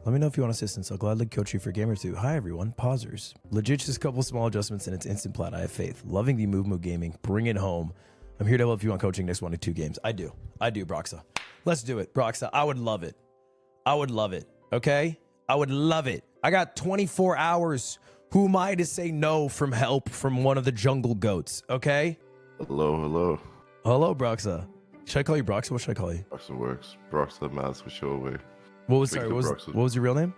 Let me know if you want assistance. I'll gladly coach you for a game or two. Hi, everyone. Pausers. Legit, just a couple small adjustments and it's instant plat. I have faith. Loving the Move Gaming. Bring it home. I'm here to help if you want coaching next 1 to 2 games. I do, Broxah. Let's do it, Broxah. I would love it. I would love it, okay? I would love it. I got 24 hours. Who am I to say no from help from one of the jungle goats, okay? Hello. Hello, Broxah. Should I call you Broxah? What should I call you? Broxah works. Broxah, Mass for sure way. What was your real name?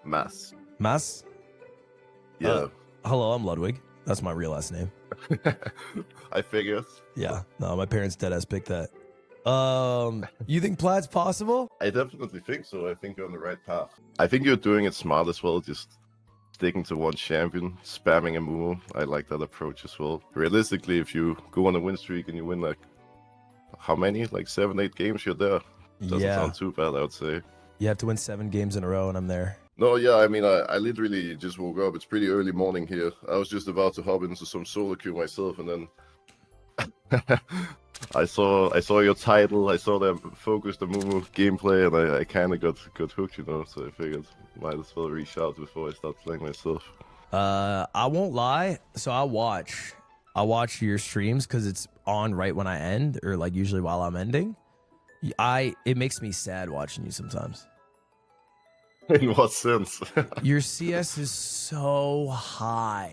Mass. Mass? Yeah. Hello, I'm Ludwig. That's my real last name. I figured. Yeah. No, my parents deadass picked that. You think plat's possible? I definitely think so. I think you're on the right path. I think you're doing it smart as well, just sticking to one champion, spamming a move. I like that approach as well. Realistically, if you go on a win streak and you win like, how many? Like 7, 8 games, you're there. Doesn't sound too bad, I would say. You have to win 7 games in a row and I'm there. No, yeah, I mean, I literally just woke up. It's pretty early morning here. I was just about to hop into some solo queue myself, and then I saw your title. I saw the focused the Mumu gameplay, and I kind of got hooked, you know. So I figured might as well reach out before I start playing myself. I won't lie. So I watch your streams because it's on right when I end, or like usually while I'm ending. It makes me sad watching you sometimes. In what sense? Your CS is so high.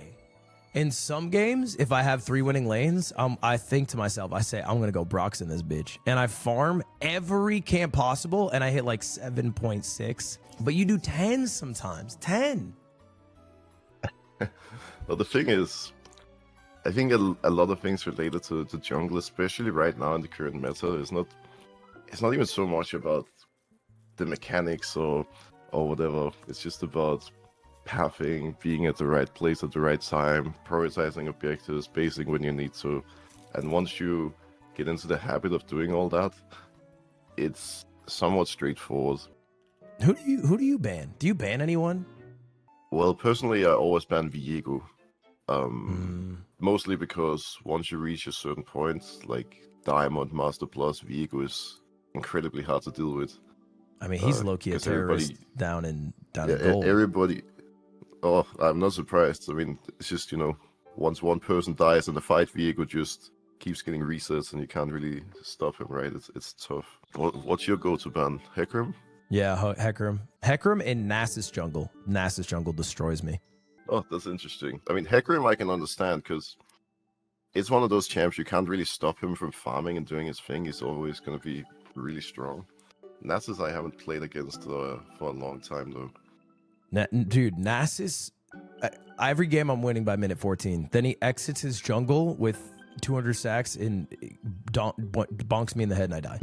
In some games, if I have 3 winning lanes, I think to myself, I say, I'm going to go Broxah in this bitch. And I farm every camp possible, and I hit like 7.6. But you do 10 sometimes. 10. Well, the thing is, I think a lot of things related to the jungle, especially right now in the current meta, it's not even so much about the mechanics or whatever. It's just about pathing, being at the right place at the right time, prioritizing objectives, spacing when you need to. And once you get into the habit of doing all that, it's somewhat straightforward. Who do you ban? Do you ban anyone? Well, personally, I always ban Viego. Mostly because once you reach a certain point, like Diamond, Master Plus, Viego is incredibly hard to deal with. I mean, he's low-key a terrorist down in gold. Everybody. Oh, I'm not surprised. I mean, it's just, you know, once one person dies in the fight, Viego just keeps getting resets and you can't really stop him, right? It's tough. What's your go-to ban? Hecarim? Yeah, Hecarim. Hecarim in Nasus jungle. Nasus jungle destroys me. Oh, that's interesting. I mean, Hecarim I can understand because it's one of those champs you can't really stop him from farming and doing his thing. He's always going to be really strong. Nasus I haven't played against for a long time though. Dude, Nasus, every game I'm winning by minute 14. Then he exits his jungle with 200 sacks and bonks me in the head and I die.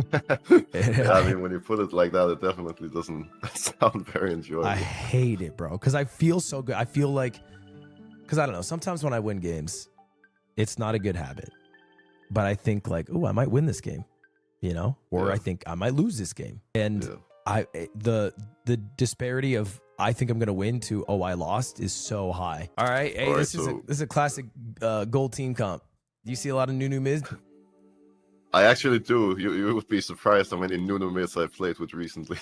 Yeah, I mean, when you put it like that, it definitely doesn't sound very enjoyable. I hate it, bro, because I feel so good. I feel like, because I don't know, sometimes when I win games, it's not a good habit. But I think like, oh, I might win this game. You know, or I think I might lose this game. And the disparity of I think I'm gonna win to I lost is so high. All right, hey, this is a classic gold team comp. Do you see a lot of new mid? I actually do. You would be surprised how many new mids I've played with recently.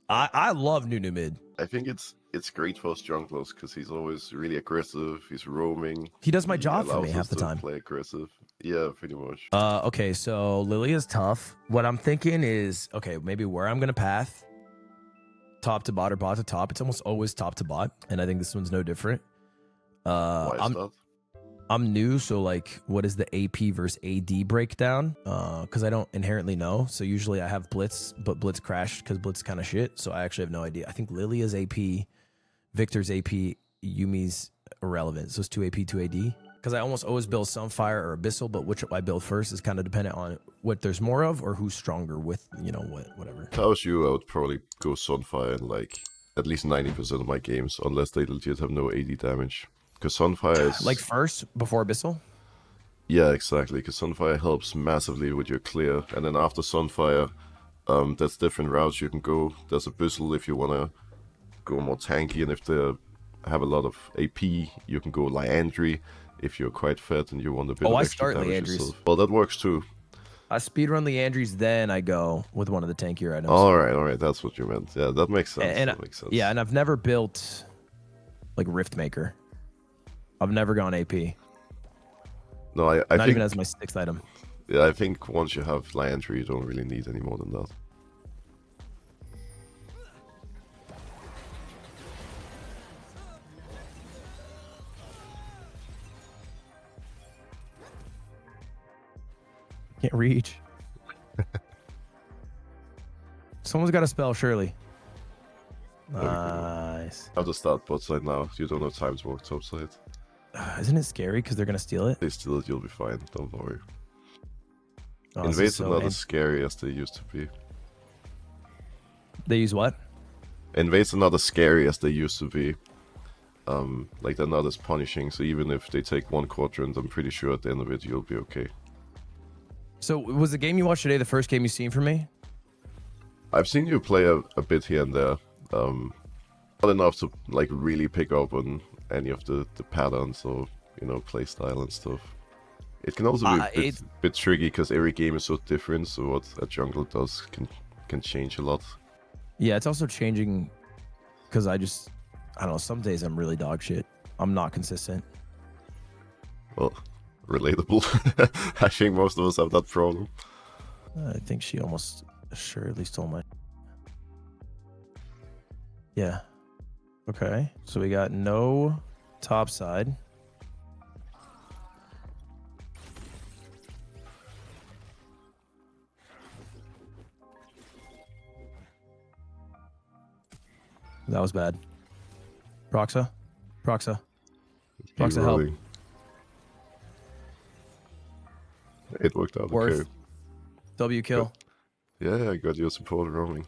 I love new mid. I think it's great for us junglers because he's always really aggressive. He's roaming. He does my job for me half the time. Play aggressive. Yeah, pretty much. Okay, so Lily is tough. What I'm thinking is, okay, maybe where I'm gonna path, top to bot or bot to top. It's almost always top to bot, and I think this one's no different. Why is that? I'm new, so like, what is the AP versus AD breakdown? Because I don't inherently know. So usually I have Blitz, but Blitz crashed because Blitz kind of shit. So I actually have no idea. I think Lilia's AP, Victor's AP, Yumi's irrelevant. So it's 2 AP, 2 AD. Because I almost always build Sunfire or Abyssal, but which I build first is kind of dependent on what there's more of or who's stronger with, you know, whatever. If I was you, I would probably go Sunfire in like at least 90% of my games, unless they legit have no AD damage. Because Sunfire is... Like first, before Abyssal? Yeah, exactly. Because Sunfire helps massively with your clear. And then after Sunfire, there's different routes you can go. There's Abyssal if you want to go more tanky. And if they have a lot of AP, you can go Liandry if you're quite fat and you want a bit of extra damage yourself. Well, that works too. I speedrun Leandries, then I go with one of the tankier items. All right. That's what you meant. Yeah, that makes sense. And that makes sense. Yeah, and I've never built like Riftmaker. I've never gone AP. No, I Not think, even as my 6th item. Yeah, I think once you have Landry, you don't really need any more than that. Can't reach. Someone's got a spell, surely. Nice. I have to start bot side now. You don't have time to walk top side. Isn't it scary because they're gonna steal it? They steal it, you'll be fine. Don't worry. Oh, this is Invades so are not an- as scary as they used to be. They use what? Invades are not as scary as they used to be. Like they're not as punishing. So even if they take 1 quadrant, I'm pretty sure at the end of it you'll be okay. So was the game you watched today the first game you seen from me? I've seen you play a bit here and there. Not enough to like really pick up on any of the patterns or play style and stuff. It can also be a bit tricky because every game is so different. So what a jungle does can change a lot. Yeah, it's also changing because I don't know. Some days I'm really dog shit. I'm not consistent. Well, relatable. I think most of us have that problem. I think she almost surely stole my. Yeah. Okay. So we got no top side. That was bad. Broxah. Broxah, help. It worked out okay. W kill. Yeah, I got your support roaming.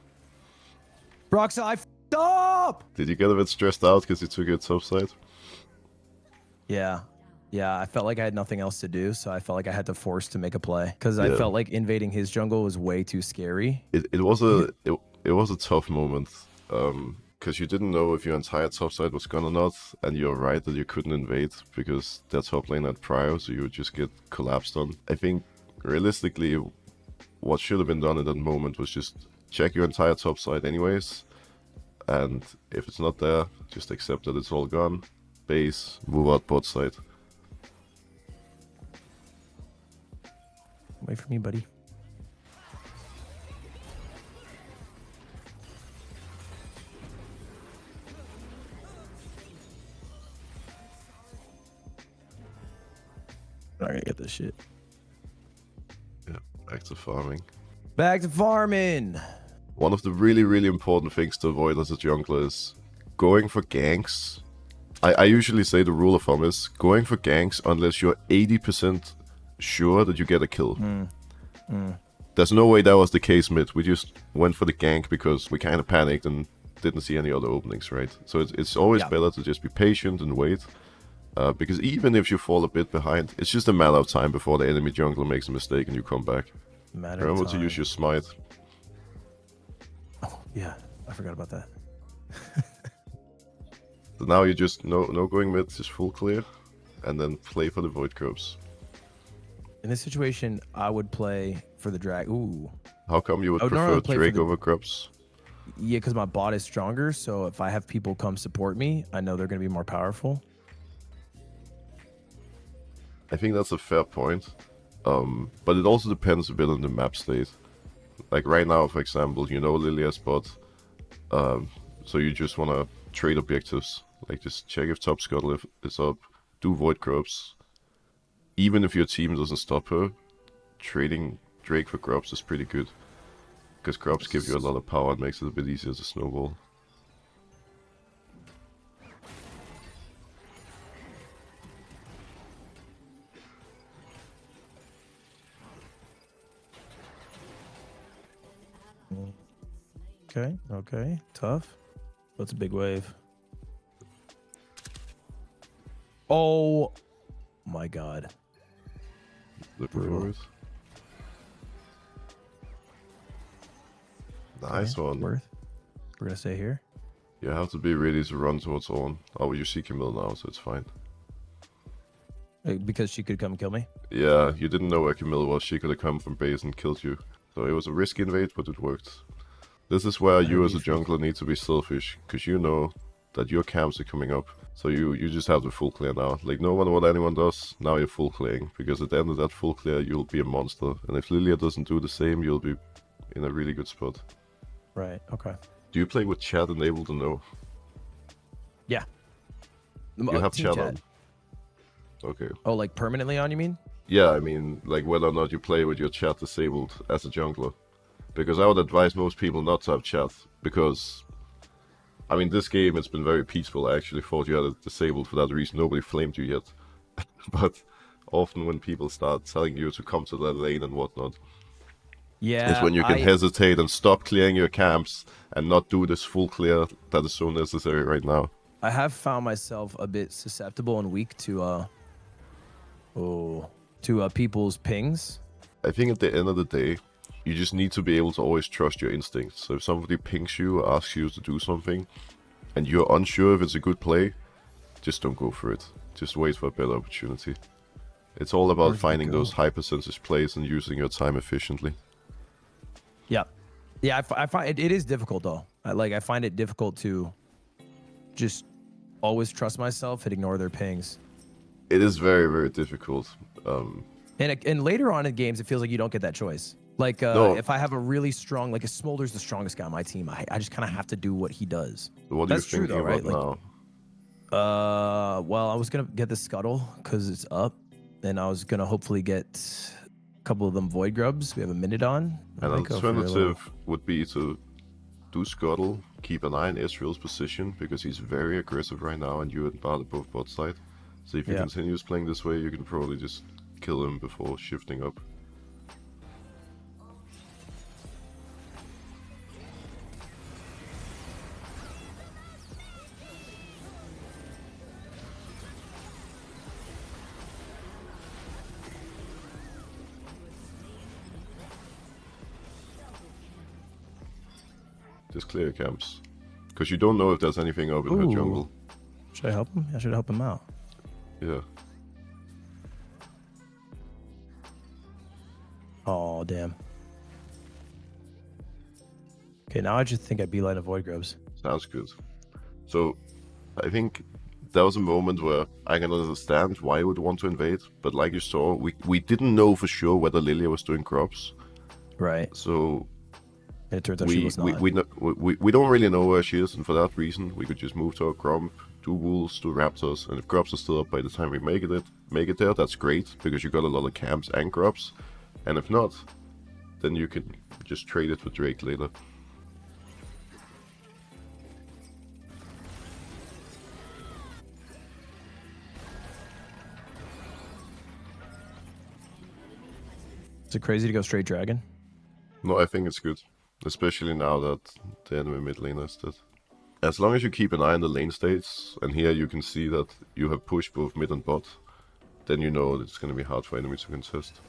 Broxah, I f***ed up! Did you get a bit stressed out because you took your top side? Yeah. Yeah, I felt like I had nothing else to do, so I felt like I had to force to make a play. Because I felt like invading his jungle was way too scary. It was a tough moment. Because you didn't know if your entire top side was gone or not, and you're right that you couldn't invade because their top lane had prior, so you would just get collapsed on. I think, realistically, what should have been done in that moment was just check your entire top side anyways, and if it's not there, just accept that it's all gone, base, move out bot side. Wait for me, buddy. I'm not gonna get this shit. Yeah, back to farming. Back to farming! One of the really, really important things to avoid as a jungler is going for ganks. I usually say the rule of thumb is going for ganks unless you're 80% sure that you get a kill. There's no way that was the case mid. We just went for the gank because we kind of panicked and didn't see any other openings, right? So it's always better to just be patient and wait. Because even if you fall a bit behind, it's just a matter of time before the enemy jungler makes a mistake and you come back. Remember to use your smite. Oh, yeah. I forgot about that. So now you just no going mid, just full clear, and then play for the void corpse. In this situation, I would play for the drag. Ooh. How come you would prefer Drake over Grubs? Yeah, because my bot is stronger, so if I have people come support me, I know they're going to be more powerful. I think that's a fair point. But it also depends a bit on the map state. Like right now, for example, you know Lilia's bot. So you just want to trade objectives. Like just check if top scuttle is up, do void corpse. Even if your team doesn't stop her, trading Drake for Grubs is pretty good. Because Grubs give you a lot of power and makes it a bit easier to snowball. Okay, tough. That's a big wave. Oh my god. Brutal. Nice one. Worth. We're gonna stay here. You have to be ready to run towards on. Oh, you see Camille now, so it's fine. Because she could come kill me? Yeah, you didn't know where Camille was. She could have come from base and killed you. So it was a risky invade, but it worked. This is where you as a jungler need to be selfish, because you know that your camps are coming up. So you just have the full clear now. Like, no matter what anyone does, now you're full clearing. Because at the end of that full clear, you'll be a monster. And if Lilia doesn't do the same, you'll be in a really good spot. Right, okay. Do you play with chat enabled or no? Yeah. You have chat on? Okay. Oh, like permanently on, you mean? Yeah, I mean, like whether or not you play with your chat disabled as a jungler. Because I would advise most people not to have chat, because, I mean, this game it's been very peaceful. I actually thought you had it disabled for that reason. Nobody flamed you yet. But often when people start telling you to come to that lane and whatnot, yeah, it's when you can hesitate and stop clearing your camps and not do this full clear that is so necessary right now. I have found myself a bit susceptible and weak to people's pings. I think at the end of the day, you just need to be able to always trust your instincts. So if somebody pings you or asks you to do something, and you're unsure if it's a good play, just don't go for it. Just wait for a better opportunity. It's all about finding those high percentage plays and using your time efficiently. Yeah. Yeah, I find it is difficult, though. I find it difficult to just always trust myself and ignore their pings. It is very, very difficult. And later on in games, it feels like you don't get that choice. Like, if I have a really strong, like, if Smolder's the strongest guy on my team, I just kind of have to do what he does. What are you thinking about now? Well, I was going to get the Scuttle because it's up, and I was going to hopefully get a couple of them Void Grubs. We have a minute on. An alternative would be to do Scuttle, keep an eye on Ezreal's position, because he's very aggressive right now, and you and Bard are both bot side. So if he continues playing this way, you can probably just kill him before shifting up. Just clear camps, because you don't know if there's anything up in her jungle. Should I help him? I should help him out. Yeah. Oh, damn. Okay, now I just think I beeline avoid grubs. Sounds good. So, I think there was a moment where I can understand why you would want to invade, but like you saw, we didn't know for sure whether Lilia was doing grubs. Right. So, it turns out she was not. We don't really know where she is, and for that reason, we could just move to a Grump, do Wolves, do Raptors, and if Grubs are still up by the time we make it there, that's great, because you got a lot of camps and Grubs, and if not, then you can just trade it for Drake later. Is it crazy to go straight dragon? No, I think it's good. Especially now that the enemy mid laner is dead. As long as you keep an eye on the lane states, and here you can see that you have pushed both mid and bot, then you know it's going to be hard for enemies to contest.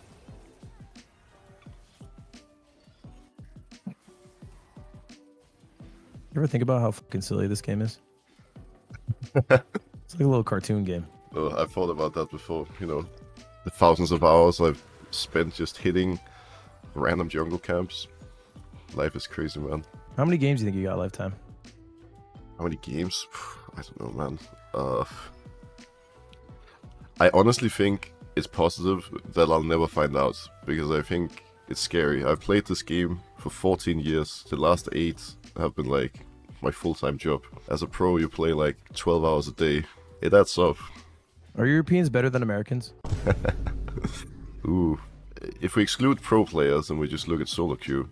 You ever think about how fucking silly this game is? It's like a little cartoon game. I've thought about that before, you know. The thousands of hours I've spent just hitting random jungle camps. Life is crazy, man. How many games do you think you got lifetime? How many games? I don't know, man. I honestly think it's positive that I'll never find out, because I think it's scary. I've played this game for 14 years. The last 8 have been like my full-time job. As a pro, you play like 12 hours a day. It adds up. Are Europeans better than Americans? Ooh. If we exclude pro players and we just look at solo queue,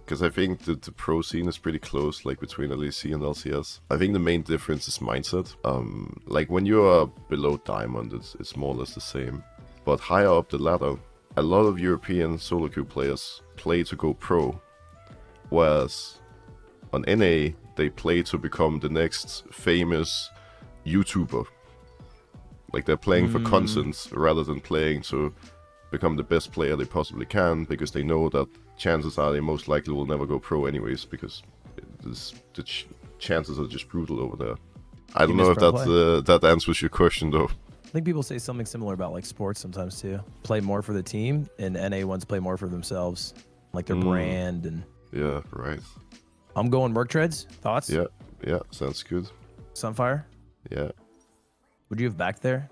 because I think the pro scene is pretty close, like between LEC and LCS. I think the main difference is mindset. Like when you are below Diamond, it's more or less the same. But higher up the ladder, a lot of European solo queue players play to go pro, whereas on NA, they play to become the next famous YouTuber. Like they're playing for content rather than playing to become the best player they possibly can, because they know that chances are they most likely will never go pro anyways, because chances are just brutal over there. I don't know if that answers your question though. think people say something similar about like sports sometimes too. Play more for the team, and NA ones play more for themselves, like their brand. And yeah, right. I'm going Merc Treads. Thoughts? Yeah, sounds good. Sunfire. Yeah. Would you have backed there?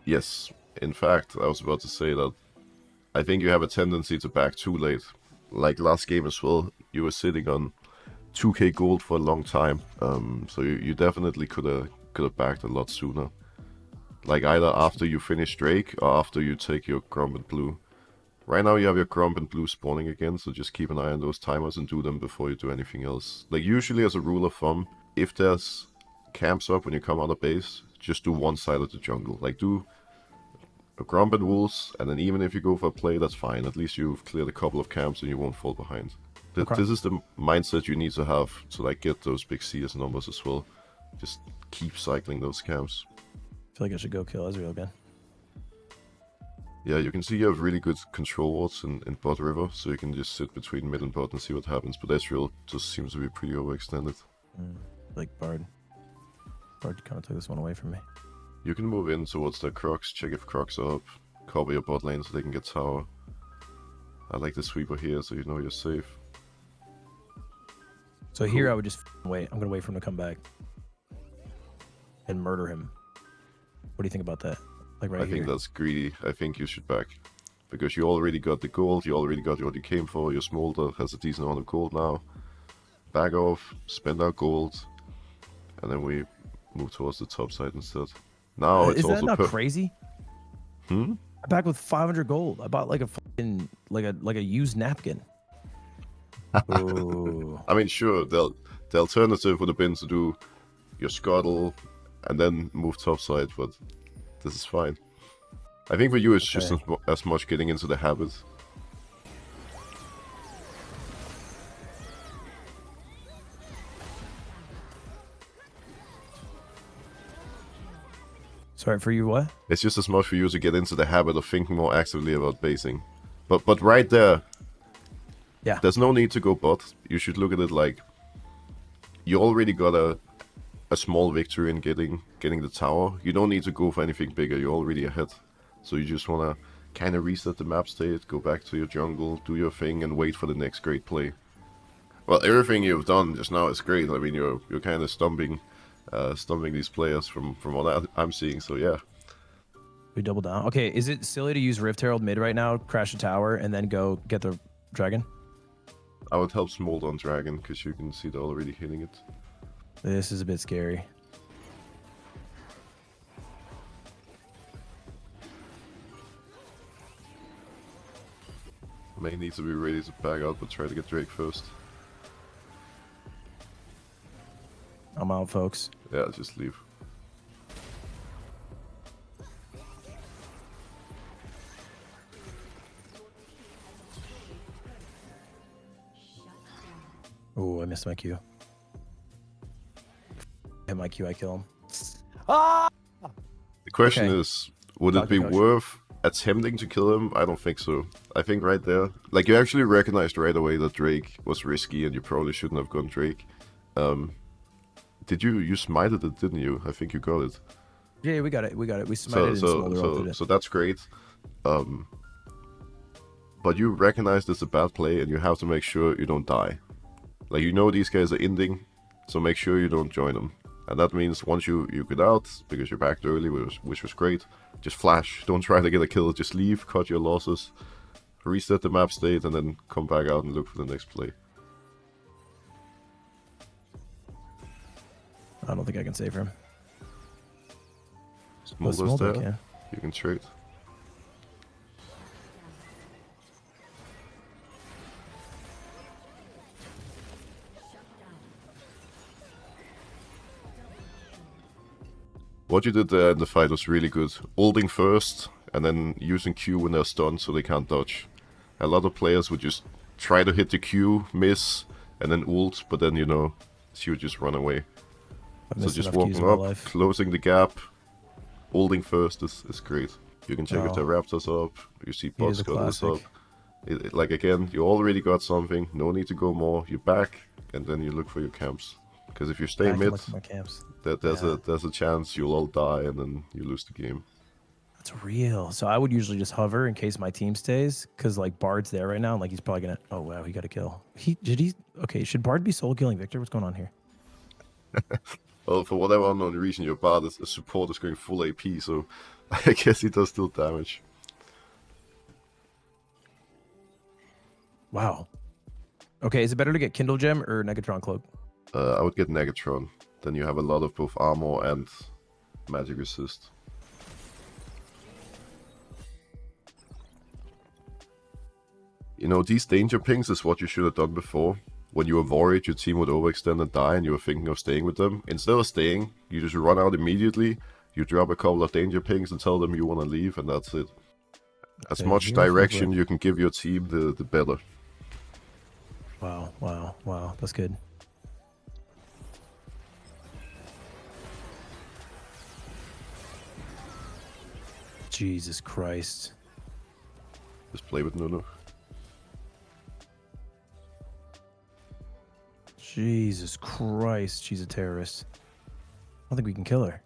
Yes. In fact, I was about to say that I think you have a tendency to back too late. Like last game as well, you were sitting on 2k gold for a long time. So you definitely could have backed a lot sooner. Like either after you finish Drake or after you take your Grump and Blue. Right now you have your Grump and Blue spawning again, so just keep an eye on those timers and do them before you do anything else. Like usually as a rule of thumb, if there's camps up when you come out of base, just do one side of the jungle. Like do a Grump and Wolves, and then even if you go for a play, that's fine. At least you've cleared a couple of camps and you won't fall behind. Okay. This is the mindset you need to have to like get those big CS numbers as well. Just keep cycling those camps. I feel like I should go kill Ezreal again. Yeah, you can see you have really good control wards in bot river, so you can just sit between mid and bot and see what happens. But Ezreal just seems to be pretty overextended. Like Bard. Bard kind of took this one away from me. You can move in towards the Crocs, check if Crocs are up, cover your bot lane so they can get tower. I like the sweeper here so you know you're safe. So here I would just wait. I'm going to wait for him to come back. And murder him. What do you think about that? Like right I here. think that's greedy. I think you should back. Because you already got the gold, you already got what you came for, your Smolder has a decent amount of gold now. Back off, spend our gold, and then we move towards the top side instead. Now it's is also that not crazy? Hmm? I back with 500 gold. I bought like a fucking like a used napkin. Ooh. I mean, sure, the alternative would have been to do your Scuttle and then move topside, but this is fine. I think for you it's just as much getting into the habit. Sorry, for you what? It's just as much for you to get into the habit of thinking more actively about basing. But right there, yeah, there's no need to go bot. You should look at it like you already got a small victory in getting the tower. You don't need to go for anything bigger. You're already ahead. So you just want to kind of reset the map state, go back to your jungle, do your thing, and wait for the next great play. Well, everything you've done just now is great. I mean, you're kind of stumping these players from what I'm seeing. So yeah. We double down. Okay, is it silly to use Rift Herald mid right now, crash the tower, and then go get the dragon? I would help Smolder on dragon because you can see they're already hitting it. This is a bit scary. May need to be ready to back out, but try to get Drake first. I'm out, folks. Yeah, just leave. Oh, I missed my Q. Hit my Q, I kill him. Ah! The question is, would it be worth attempting to kill him? I don't think so. I think right there, like you actually recognized right away that Drake was risky and you probably shouldn't have gone Drake. Did you smited it, didn't you? I think you got it. Yeah, we got it. We smited it. So that's great. But you recognize this is a bad play and you have to make sure you don't die. Like, you know these guys are ending, so make sure you don't join them. And that means once you get out, because you're backed early, which was great, just flash. Don't try to get a kill, just leave, cut your losses, reset the map state, and then come back out and look for the next play. I don't think I can save him. Smolder's there. You can trade. What you did there in the fight was really good. Ulting first, and then using Q when they're stunned so they can't dodge. A lot of players would just try to hit the Q, miss, and then ult, but then, you know, she would just run away. So just walking up, closing the gap, ulting first is great. You can check if the Raptors are up, you see bot Scuttle's up. Like again, you already got something, no need to go more, you're back, and then you look for your camps. Because if you stay I can mid, look at my camps. there's a chance you'll all die and then you lose the game. That's real. So I would usually just hover in case my team stays, because like Bard's there right now, and like he's probably gonna. Oh wow, he got a kill. He. Okay, should Bard be solo killing Victor? What's going on here? Well, for whatever unknown reason, your bard is a support is going full AP, so I guess he does still damage. Wow. Okay, is it better to get Kindle Gem or Negatron Cloak? I would get Negatron. Then you have a lot of both armor and magic resist. You know, these danger pings is what you should have done before. When you were worried your team would overextend and die and you were thinking of staying with them. Instead of staying, you just run out immediately, you drop a couple of danger pings and tell them you want to leave, and that's it. As much direction you can give your team, the better. Wow, wow, wow. That's good. Jesus Christ. Just play with Nunu. Jesus Christ, she's a terrorist. I don't think we can kill her.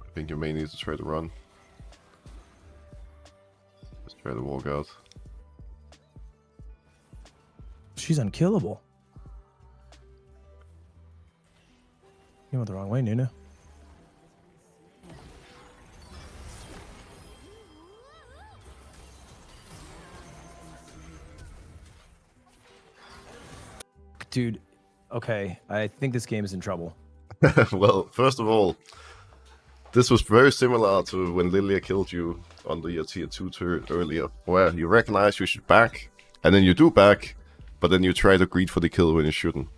I think you may need to try to run. Just try to walk out. She's unkillable. You went the wrong way, Nunu. Dude, okay, I think this game is in trouble. Well, first of all, this was very similar to when Lilia killed you on the tier 2 turret earlier, where you recognize you should back, and then you do back, but then you try to greed for the kill when you shouldn't.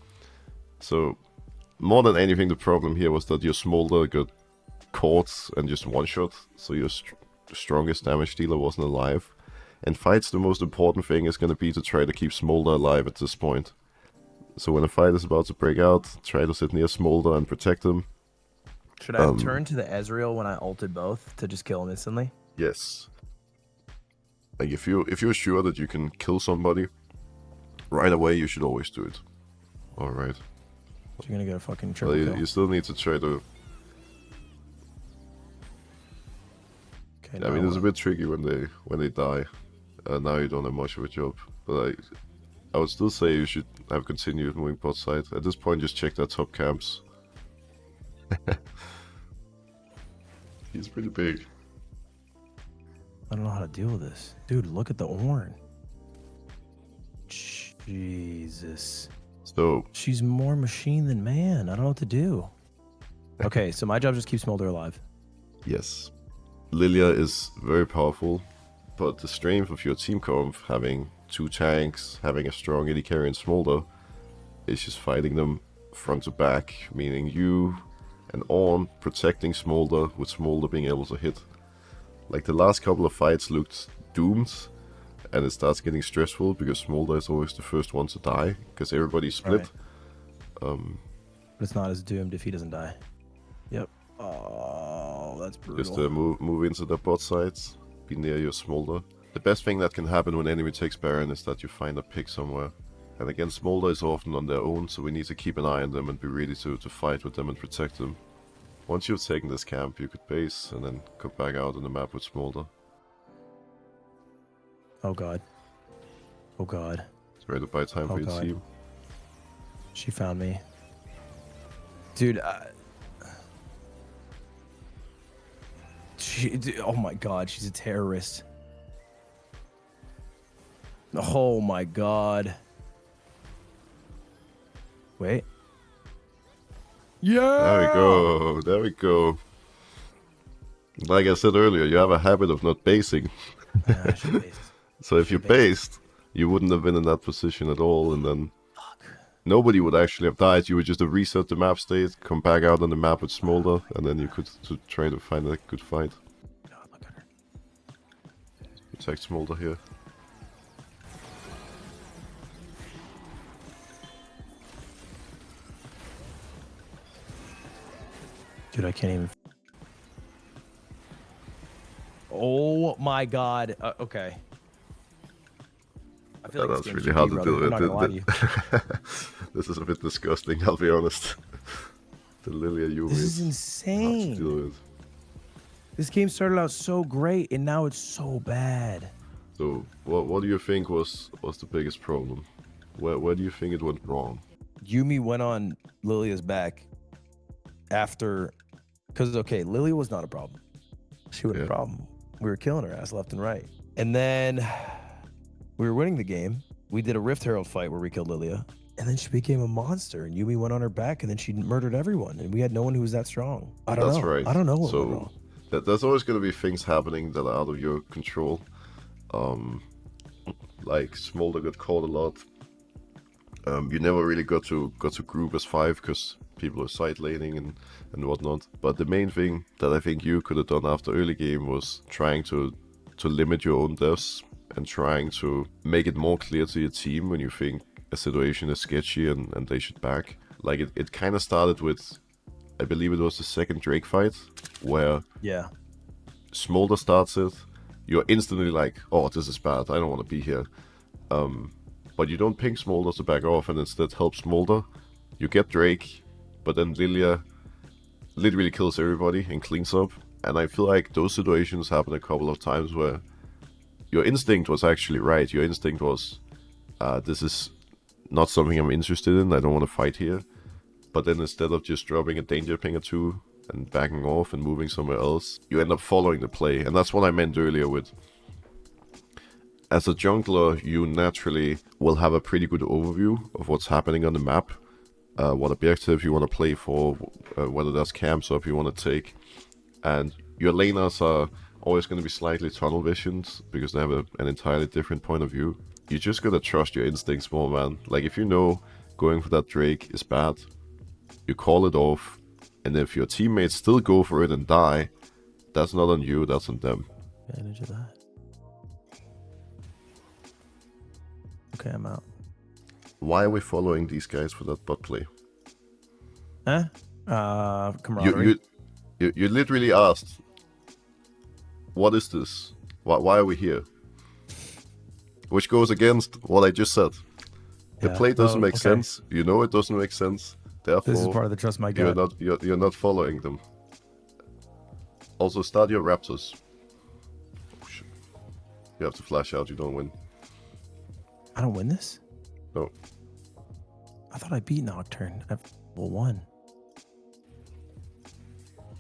So, more than anything, the problem here was that your Smolder got caught and just one-shot, so your strongest damage dealer wasn't alive. In fights, the most important thing is going to be to try to keep Smolder alive at this point. So when a fight is about to break out, try to sit near Smolder and protect him. Should I have turned to the Ezreal when I ulted both to just kill him instantly? Yes. Like if you're sure that you can kill somebody right away, you should always do it. Alright. So you're gonna get a fucking triple Well, kill. you still need to try to... Okay, I mean, it's a bit tricky when they die. Now you don't have much of a job. But I would still say you should have continued moving bot side. At this point, just check their top camps. He's pretty big. I don't know how to deal with this. Dude, look at the Ornn. Jesus. So... She's more machine than man. I don't know what to do. Okay, so my job is just keep Smolder alive. Yes. Lilia is very powerful, but the strength of your team comp, having 2 tanks, having a strong AD carry and Smolder, is just fighting them front to back, meaning you and Ornn protecting Smolder, with Smolder being able to hit. Like the last couple of fights looked doomed, and it starts getting stressful because Smolder is always the first one to die, because everybody's split. Right. But it's not as doomed if he doesn't die. Yep. Oh, that's brutal. Just move into the bot sides, be near your Smolder. The best thing that can happen when enemy takes Baron is that you find a pick somewhere. And again, Smolder is often on their own, so we need to keep an eye on them and be ready to fight with them and protect them. Once you've taken this camp, you could base and then come back out on the map with Smolder. Oh god. Oh god. Try to buy time for your team. She found me. Dude, oh my god, she's a terrorist. Oh my god. Wait. Yeah! There we go, there we go. Like I said earlier, you have a habit of not basing. Yeah, I should base. So if you based, you wouldn't have been in that position at all, and then nobody would actually have died. You would just have reset the map state, come back out on the map with Smolder, and then you could try to find a good fight. God, look at her. Protect Smolder here. Dude, I can't even. Oh my god. Okay. I feel like this That's game's really GG, hard to brother. deal I'm not gonna lie to with. you. This is a bit disgusting, I'll be honest. The Lilia Yumi This is hard to insane. deal with. This game started out so great, and now it's so bad. So, what do you think was the biggest problem? Where do you think it went wrong? Yumi went on Lilia's back after, because okay, Lilia was not a problem. She was a problem. We were killing her ass left and right, and then we were winning the game. We did a Rift Herald fight where we killed Lilia, and then she became a monster. And Yumi went on her back, and then she murdered everyone. And we had no one who was that strong. I don't know. That's right. I don't know what went So wrong. there's always going to be things happening that are out of your control. Like Smolder got caught a lot. You never really got to group as 5 because people are side laning and whatnot. But the main thing that I think you could have done after early game was trying to limit your own deaths and trying to make it more clear to your team when you think a situation is sketchy and they should back. Like it kind of started with, I believe it was the second Drake fight, where Smolder starts it. You're instantly like, oh, this is bad, I don't want to be here. But you don't ping Smolder to back off and instead help Smolder. You get Drake, but then Lilia literally kills everybody and cleans up. And I feel like those situations happened a couple of times where your instinct was actually right. Your instinct was, this is not something I'm interested in, I don't want to fight here. But then instead of just dropping a danger ping or 2 and backing off and moving somewhere else, you end up following the play. And that's what I meant earlier with, as a jungler, you naturally will have a pretty good overview of what's happening on the map, what objective you want to play for, whether that's camps up you want to take. And your laners are always going to be slightly tunnel visioned because they have an entirely different point of view. You just gotta trust your instincts more, man. Like, if you know going for that Drake is bad, you call it off, and if your teammates still go for it and die, that's not on you, that's on them. Advantage of that. Okay, I'm out. Why are we following these guys for that bot play? Camaraderie. You literally asked, what is this? Why are we here? Which goes against what I just said. The play doesn't make sense. You know it doesn't make sense. Therefore, this is part of the trust my gut. you're not following them. Also, start your Raptors. Oh, shit. You have to flash out. You don't win. I don't win this? No. I thought I beat Nocturne at level 1.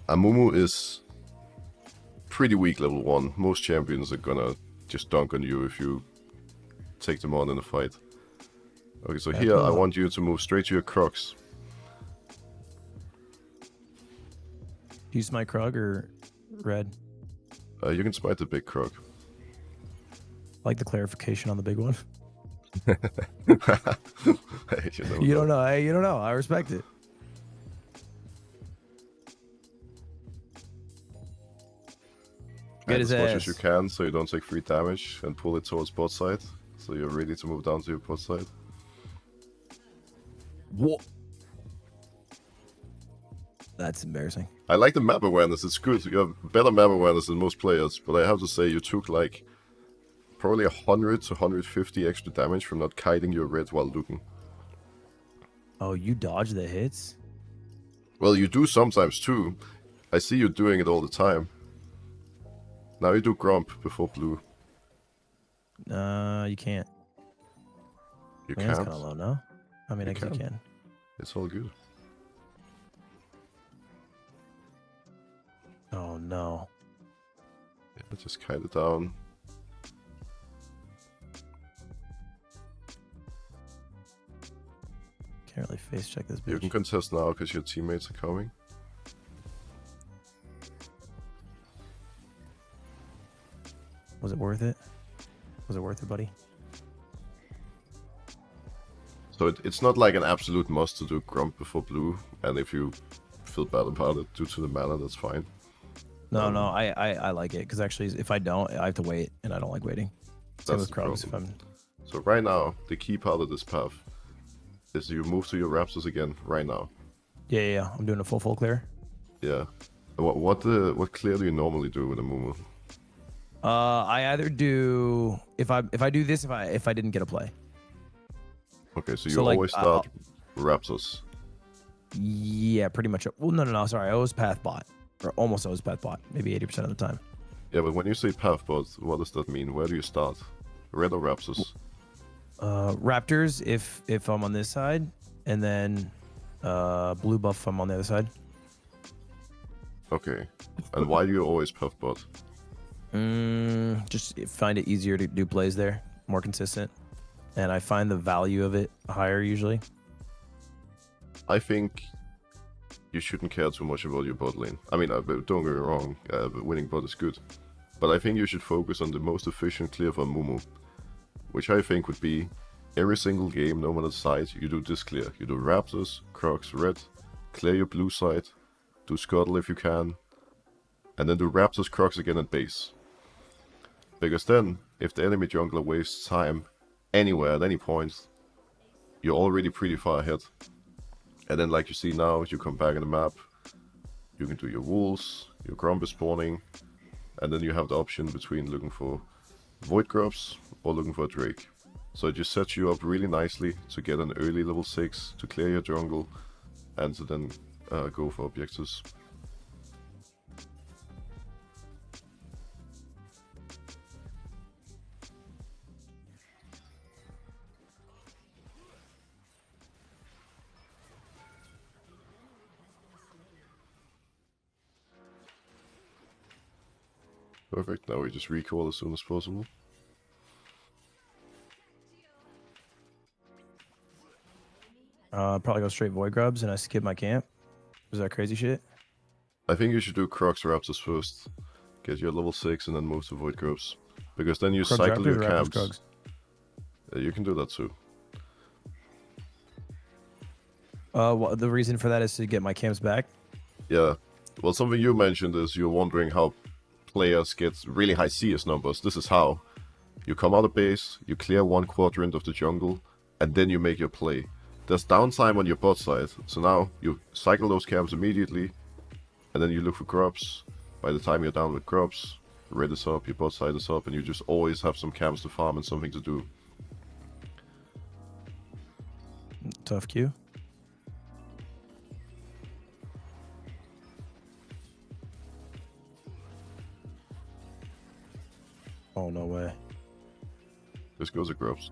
Amumu is pretty weak level 1. Most champions are gonna just dunk on you if you take them on in a fight. Okay, so here I want you to move straight to your Crocs. Do you smite Krug or Red? You can smite the big Croc. I like the clarification on the big one. Hey, You don't know. Hey, you don't know. I respect it. Get as much as you can so you don't take free damage and pull it towards bot side. So you're ready to move down to your bot side. What? That's embarrassing. I like the map awareness, it's good. You have better map awareness than most players, but I have to say you took like probably 100 to 150 extra damage from not kiting your red while looking. Oh, you dodge the hits? Well, you do sometimes too. I see you doing it all the time. Now you do Grump before blue. You can't. You That's can't? kind of low, no? I mean, I guess you can. It's all good. Oh, no. Yeah, just kite it down. Can't really face check this bitch. You can contest now because your teammates are coming. Was it worth it? Was it worth it, buddy? So it's not like an absolute must to do Grump before blue, and if you feel bad about it due to the mana, that's fine. No, no, I like it, because actually, if I don't, I have to wait, and I don't like waiting. Same with Krugs if I'm... So right now, the key part of this path is you move to your Raptors again, right now. Yeah. I'm doing a full clear. Yeah. What clear do you normally do with a Mumu? I either do if I do this if I didn't get a play. Okay, so you So, like, always start Raptors. Yeah, pretty much. Well, no. Sorry, I always path bot, or almost always path bot. Maybe 80% of the time. Yeah, but when you say pathbot, what does that mean? Where do you start? Red or Raptors? Raptors if I'm on this side, and then blue buff if I'm on the other side. Okay. And why do you always pathbot? Just find it easier to do plays there, more consistent, and I find the value of it higher usually. I think you shouldn't care too much about your bot lane. I mean, don't get me wrong, winning bot is good. But I think you should focus on the most efficient clear for Mumu. Which I think would be every single game, no matter the side, you do this clear. You do Raptors, Crocs, Red, clear your blue side, do Scuttle if you can, and then do Raptors, Crocs again at base. Because then, if the enemy jungler wastes time anywhere at any point, you're already pretty far ahead. And then like you see now, you come back in the map, you can do your wolves, your Grump is spawning, and then you have the option between looking for Void Grubs or looking for a Drake. So it just sets you up really nicely to get an early level 6, to clear your jungle, and to then go for objectives. Perfect, now we just recall as soon as possible. Probably go straight Void Grubs and I skip my camp. Is that crazy shit? I think you should do Crocs Raptors first. Get your level 6 and then move to Void Grubs. Because then you Crocs cycle Raptors your or Raptors camps. Crocs? You can do that too. Well, the reason for that is to get my camps back. Yeah. Well, something you mentioned is you're wondering how players get really high CS numbers. This is how. You come out of base, you clear one quadrant of the jungle, and then you make your play. There's downtime on your bot side, so now you cycle those camps immediately, and then you look for grubs. By the time you're down with grubs, red is up, your bot side is up, and you just always have some camps to farm and something to do. Tough Q. Oh, no way. This goes to grubs.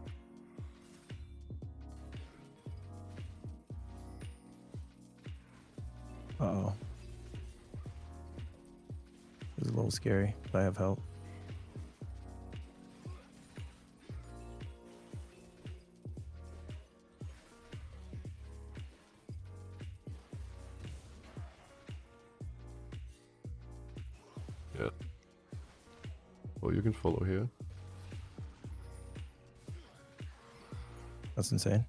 Uh-oh. This is a little scary, but I have help. Yeah. Well, you can follow here. That's insane.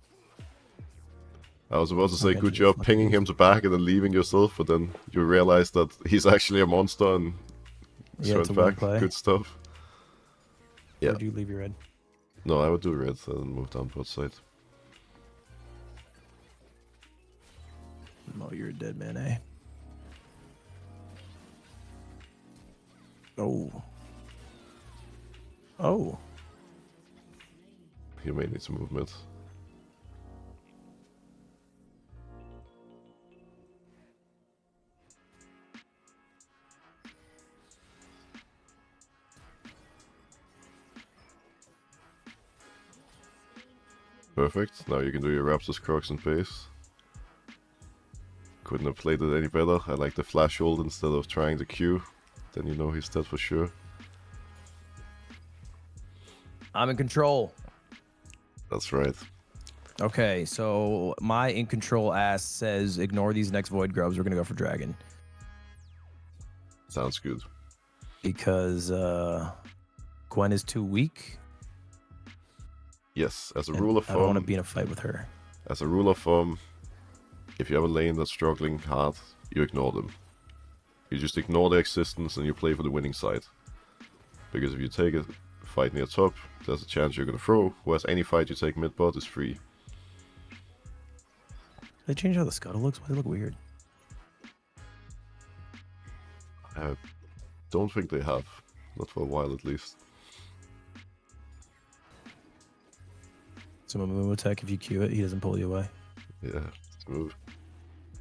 I was about to say, Okay, good just job fucking pinging him to back and then leaving yourself, but then you realize that he's actually a monster and Yeah, went it's a win back. play. Good stuff. Yeah. Where'd you leave your red? No, I would do red and then move down both side. Oh, you're a dead man, eh? Oh. Oh. You may need some movement. Perfect. Now you can do your Raptors, Crocs, and base. Couldn't have played it any better. I like the flash hold instead of trying the Q. Then you know he's dead for sure. I'm in control. That's right. Okay, so my in control ass says ignore these next void grubs. We're gonna go for dragon Sounds good. because Gwen is too weak. Yes, as a and rule of I don't want to thumb, be in a fight with her. as a rule of thumb, if you have a lane that's struggling hard, you ignore them. You just ignore their existence and you play for the winning side. Because if you take a fight near top, there's a chance you're gonna throw, whereas any fight you take mid bot is free. They changed how the scuttle looks. Why does it look weird? I don't think they have. Not for a while, at least. Some Moo tech, if you Q it, he doesn't pull you away. Yeah, smooth.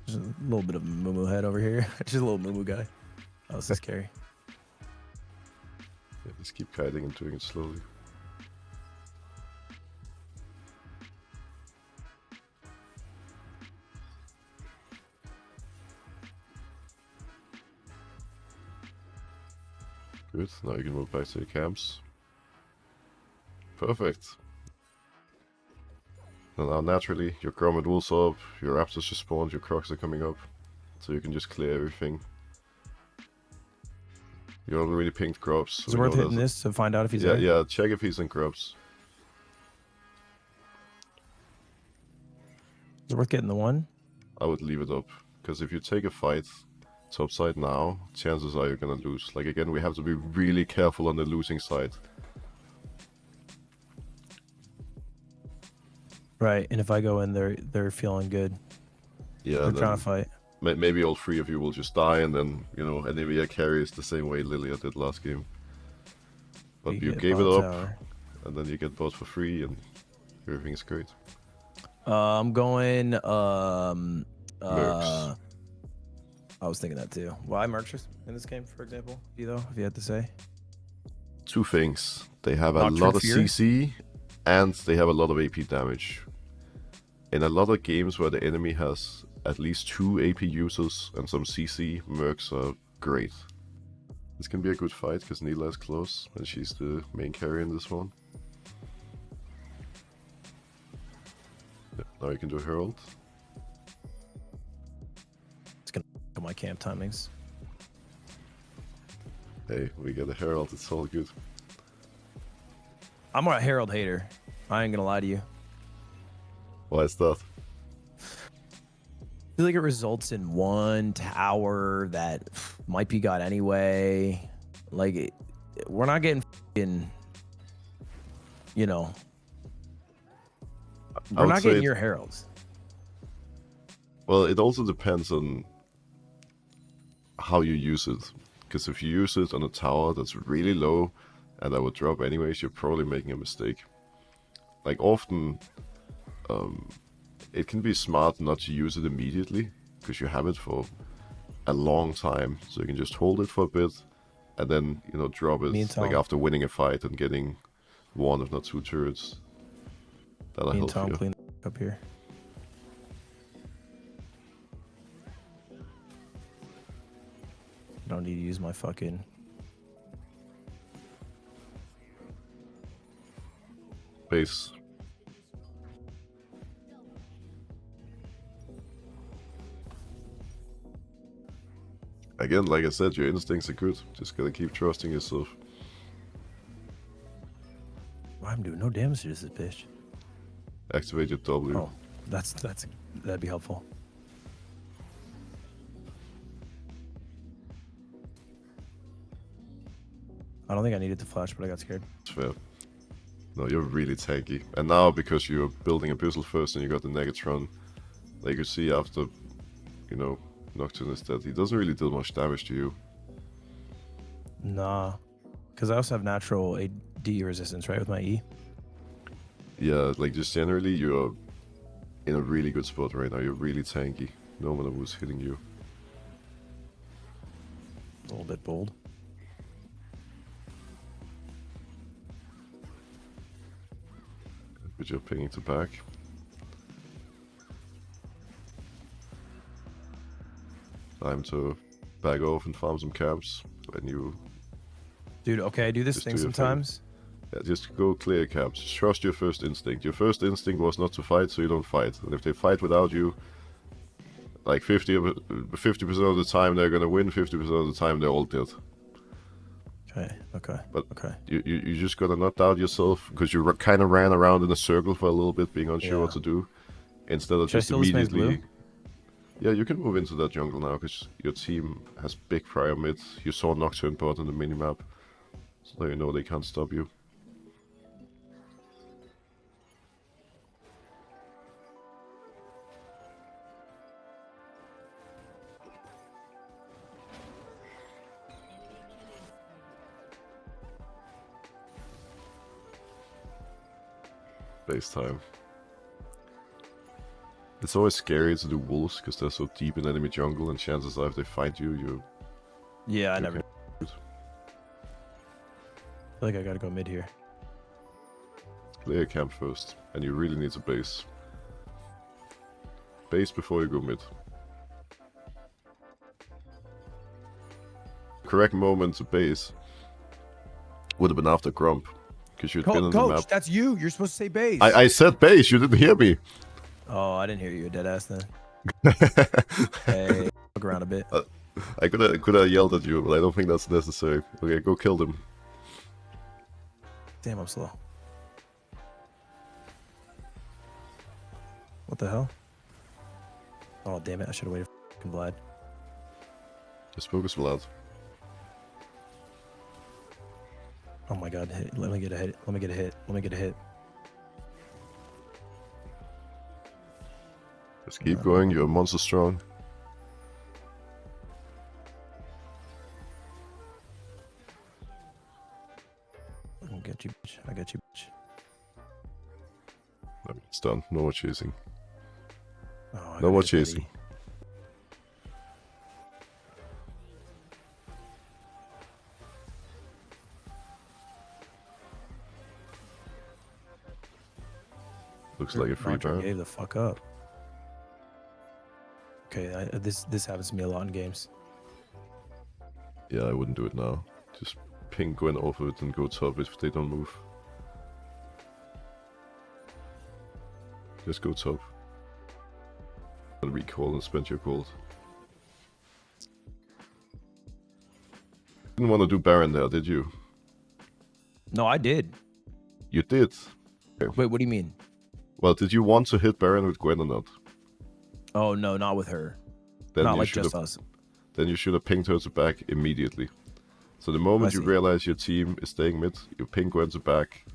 Just a little bit of Moo head over here. Just a little Moo guy. Oh, this is scary. Yeah, just keep kiting and doing it slowly. Good, now you can move back to the camps. Perfect. And now naturally, your Grommet Wolves are up, your Raptors just spawned, your Crocs are coming up. So you can just clear everything. You already pinged Grubs. Is it worth hitting this to find out if he's there? Yeah, check if he's in Grubs. Is it worth getting the one? I would leave it up, because if you take a fight topside now, chances are you're gonna lose. Like again, we have to be really careful on the losing side. Right, and if I go in, they're feeling good. Yeah, they're trying to fight. Maybe all three of you will just die, and then Anivia carries the same way Lilia did last game. But you gave it up, tower. And then you get both for free, and everything is great. I'm going. Mercs. I was thinking that too. Why Mercs in this game, for example? If you had to say. Two things. They have a lot of CC, and they have a lot of AP damage. In a lot of games where the enemy has at least 2 AP users and some CC, Mercs are great. This can be a good fight because Neela is close, and she's the main carry in this one. Yep, now you can do Herald. It's gonna look at my camp timings. Hey, we get a Herald, it's all good. I'm a Herald hater. I ain't gonna lie to you. Why is that? I feel like it results in one tower that might be got anyway. Like, we're not getting we're not getting your heralds. Well, it also depends on how you use it. Because if you use it on a tower that's really low and that would drop anyways, you're probably making a mistake. Like, often it can be smart not to use it immediately, because you have it for a long time, so you can just hold it for a bit and then drop it like after winning a fight and getting 1 if not 2 turrets. That'll help Tom you. Clean up here. I don't need to use my fucking base. Again, like I said, your instincts are good. Just gotta keep trusting yourself. I'm doing no damage to this bitch. Activate your W. Oh, that'd be helpful. I don't think I needed to flash, but I got scared. It's fair. No, you're really tanky. And now, because you're building Abyssal first and you got the Negatron, like you see after, Nocturne is dead, he doesn't really do much damage to you. Nah. Because I also have natural AD resistance, right, with my E? Yeah, like just generally, you're in a really good spot right now. You're really tanky. No matter who's hitting you. A little bit bold. Good job pinging to back. Time to back off and farm some camps when you... Dude, okay, I do this thing sometimes. Yeah, just go clear camps. Just trust your first instinct. Your first instinct was not to fight, so you don't fight. And if they fight without you, like 50% of the time they're gonna win, 50% of the time they're all dead. Okay. But you just gotta not doubt yourself, because you kind of ran around in a circle for a little bit, being unsure what to do, instead of just immediately... Yeah, you can move into that jungle now, because your team has big prior mid. You saw Nocturne bot on the minimap, so you know they can't stop you. base time. It's always scary to do wolves because they're so deep in enemy jungle, and chances are if they find you, you. Yeah, I you never. can- I feel like I gotta go mid here. Clear your camp first, and you really need to base. Base before you go mid. Correct moment to base would have been after Grump, because you'd been on the Coach, map. that's you. You're supposed to say base. I said base, you didn't hear me. Oh, I didn't hear you, dead ass then. Hey, look around a bit. I could have yelled at you, but I don't think that's necessary. Okay, go kill them. Damn, I'm slow. What the hell? Oh, damn it. I should have waited for fucking Vlad. Just focus, Vlad. Oh my god, hit. Let me get a hit. Let me get a hit. Let me get a hit. Just keep going, you're monster strong. I got you, bitch. I got you, bitch. No, it's done. No more chasing. Oh, I No got more hit, chasing. buddy. Looks like a free Roger burn. gave the fuck up. Okay, this happens to me a lot in games. Yeah, I wouldn't do it now. Just ping Gwen off of it and go top if they don't move. Just go top. And recall and spend your gold. Didn't want to do Baron there, did you? No, I did. You did. Wait, what do you mean? Well, did you want to hit Baron with Gwen or not? Oh no, not with her. Then Not you like should just have. us. Then you should have pinged her to back immediately. So the moment you see. realize your team is staying mid, you ping Gwen to back.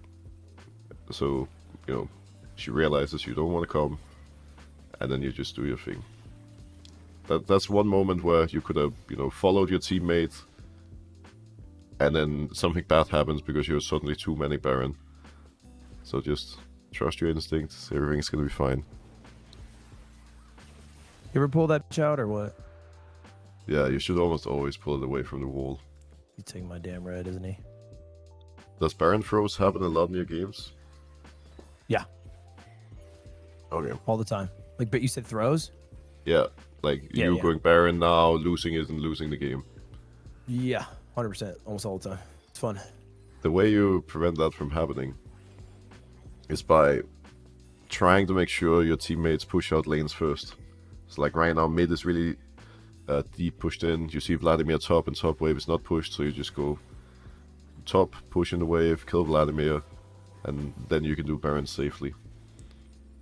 So, you know, she realizes you don't want to come, and then you just do your thing. That's one moment where you could have, you know, followed your teammate, and then something bad happens because you're suddenly too many Baron. So just trust your instincts, everything's gonna be fine. You ever pull that bitch out or what? Yeah, you should almost always pull it away from the wall. He's taking my damn red, isn't he? Does Baron throws happen a lot in your games? Yeah, Okay. all the time. Like, but you said throws? Yeah, like Yeah, you yeah. going Baron now, losing it and losing the game. Yeah, 100%, almost all the time. It's fun. The way you prevent that from happening is by trying to make sure your teammates push out lanes first. So like right now, mid is really deep pushed in. You see Vladimir top, and top wave is not pushed, so you just go top, push in the wave, kill Vladimir, and then you can do Baron safely.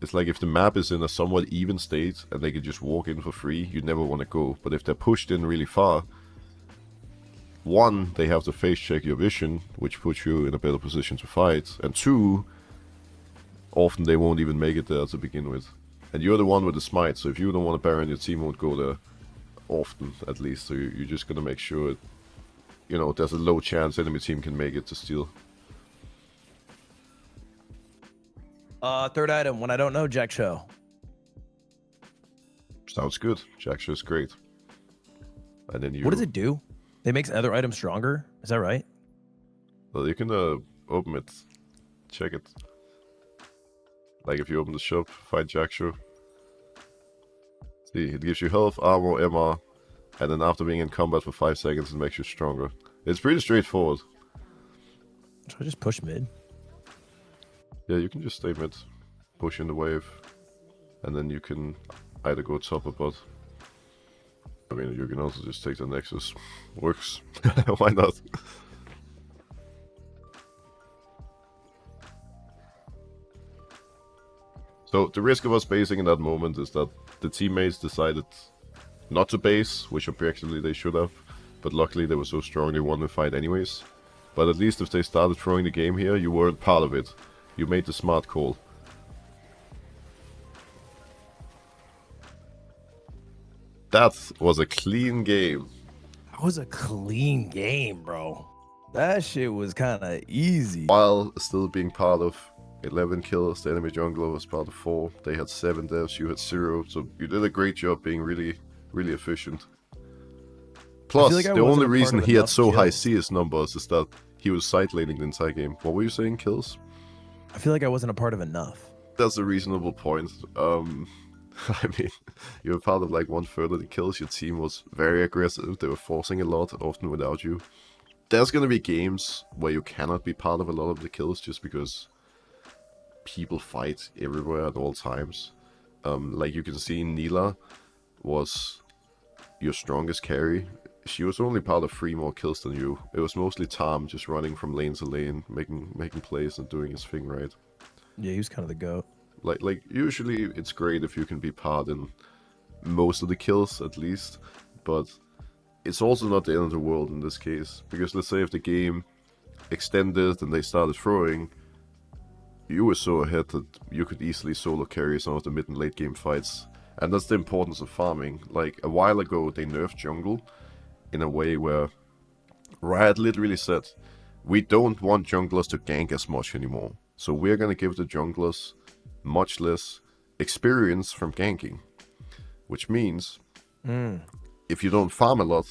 It's like if the map is in a somewhat even state and they can just walk in for free, you never want to go. But if they're pushed in really far, one, they have to face check your vision, which puts you in a better position to fight, and two, often they won't even make it there to begin with. And you're the one with the smite, so if you don't want to Baron, your team won't go there often, at least. So you're just gonna make sure, you know, there's a low chance enemy team can make it to steal. Third item, when I don't know, Jack Show. Sounds good. Jackshaw's great. And then you... What does it do? It makes other items stronger? Is that right? Well, you can open it. Check it. Like if you open the shop, find Jackshaw. See, it gives you health, armor, MR, and then after being in combat for 5 seconds, it makes you stronger. It's pretty straightforward. Should I just push mid? Yeah, you can just stay mid, push in the wave, and then you can either go top or bot. I mean, you can also just take the Nexus. Works. Why not? So the risk of us basing in that moment is that the teammates decided not to base, which objectively they should have, but luckily they were so strong they won the fight anyways. But at least if they started throwing the game here, you weren't part of it. You made the smart call. That was a clean game. That was a clean game, bro. That shit was kind of easy. While still being part of 11 kills. The enemy jungler was part of 4. They had 7 deaths. You had 0. So you did a great job being really, really efficient. Plus, like the only reason he had so high kills. CS numbers is that he was side laning the entire game. What were you saying, kills? I feel like I wasn't a part of enough. That's a reasonable point. I mean, you were part of like 1/3 of the kills. Your team was very aggressive. They were forcing a lot, often without you. There's gonna be games where you cannot be part of a lot of the kills just because people fight everywhere at all times. Like you can see, Nila was your strongest carry. She was only part of 3 more kills than you. It was mostly Tom just running from lane to lane, making plays and doing his thing right. Yeah, he was kind of the GOAT. Like usually it's great if you can be part in most of the kills at least, but it's also not the end of the world in this case, because let's say if the game extended and they started throwing, you were so ahead that you could easily solo carry some of the mid and late game fights. And that's the importance of farming. Like a while ago they nerfed jungle in a way where Riot literally said, we don't want junglers to gank as much anymore, so we're gonna give the junglers much less experience from ganking. Which means if you don't farm a lot,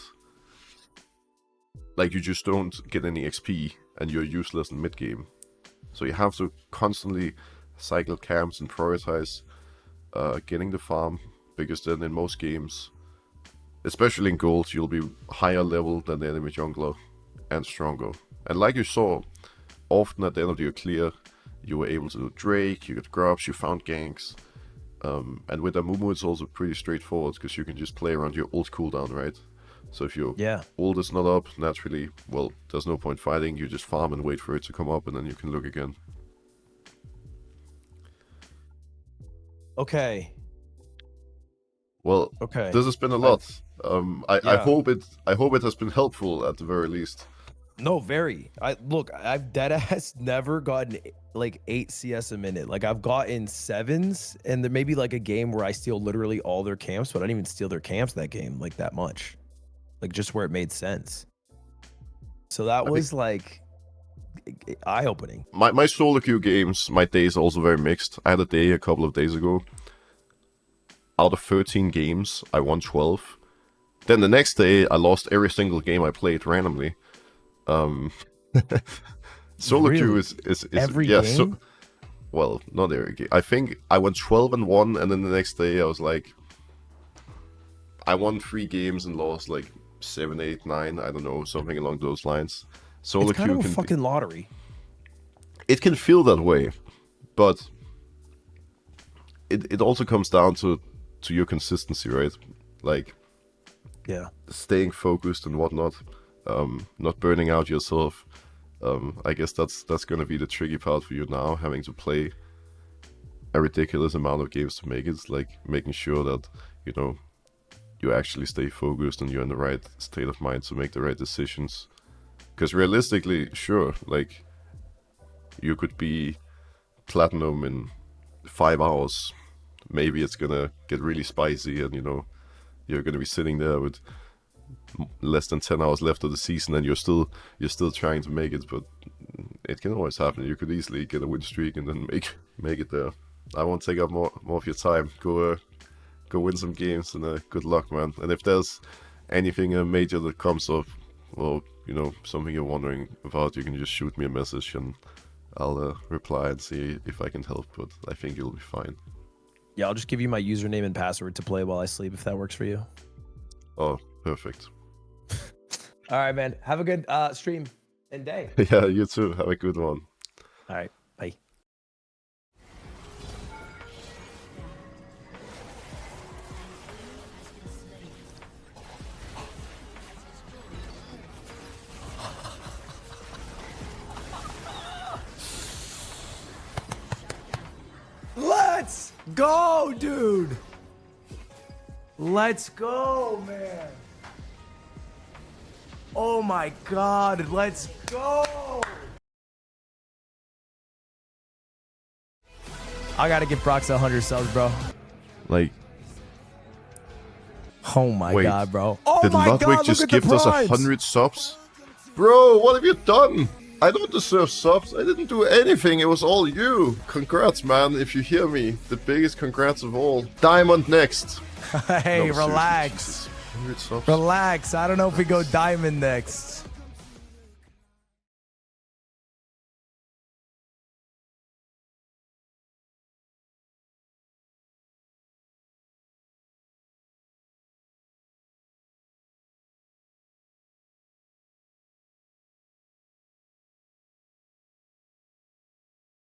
like you just don't get any XP and you're useless in mid game. So you have to constantly cycle camps and prioritize getting the farm, because then in most games, especially in gold, you'll be higher level than the enemy jungler and stronger. And like you saw, often at the end of your clear, you were able to do Drake, you got grubs, you found ganks. And with Amumu it's also pretty straightforward, because you can just play around your ult cooldown, right? So if your ult is not up, naturally, well, there's no point fighting, you just farm and wait for it to come up and then you can look again. Okay. Well, okay. This has been a lot. I hope it has been helpful at the very least. No, very. I've deadass never gotten like 8 CS a minute. Like I've gotten 7s, and there may be like a game where I steal literally all their camps, but I didn't even steal their camps that game like that much. Like just where it made sense. So that was like eye-opening. My solo queue games, my days are also very mixed. I had a day a couple of days ago. Out of 13 games, I won 12. Then the next day, I lost every single game I played randomly. Solo queue is every game? Well, not every game. I think I went 12-1, and then the next day I was like, I won 3 games and lost like 7, 8, 9. I don't know, something along those lines. Solo it's kind queue of a fucking lottery. It can feel that way, but it also comes down to your consistency, right? Like, staying focused and whatnot. Not burning out yourself. I guess that's gonna be the tricky part for you now, having to play a ridiculous amount of games to make it. Like making sure that you actually stay focused and you're in the right state of mind to make the right decisions. Because realistically, sure, like you could be platinum in 5 hours. Maybe it's gonna get really spicy, and you're gonna be sitting there with less than 10 hours left of the season, and you're still trying to make it. But it can always happen. You could easily get a win streak and then make it there. I won't take up more of your time. Go win some games, and good luck, man. And if there's anything major that comes up, or something you're wondering about, you can just shoot me a message and I'll reply and see if I can help. But I think you'll be fine. Yeah, I'll just give you my username and password to play while I sleep, if that works for you. Oh, perfect. All right, man. Have a good stream and day. Yeah, you too. Have a good one. All right. Bye. Let's go, dude. Let's go, man. Oh my God, let's go. I gotta give Broxah 100 subs, bro. Like, oh my God, bro. Oh did my Ludwig God, just look at give us the primes. 100 subs? Bro, what have you done? I don't deserve subs. I didn't do anything. It was all you. Congrats, man. If you hear me, the biggest congrats of all. Diamond next. Hey, No, relax. seriously, Jesus. 100 subs. Relax. I don't know if we go diamond next.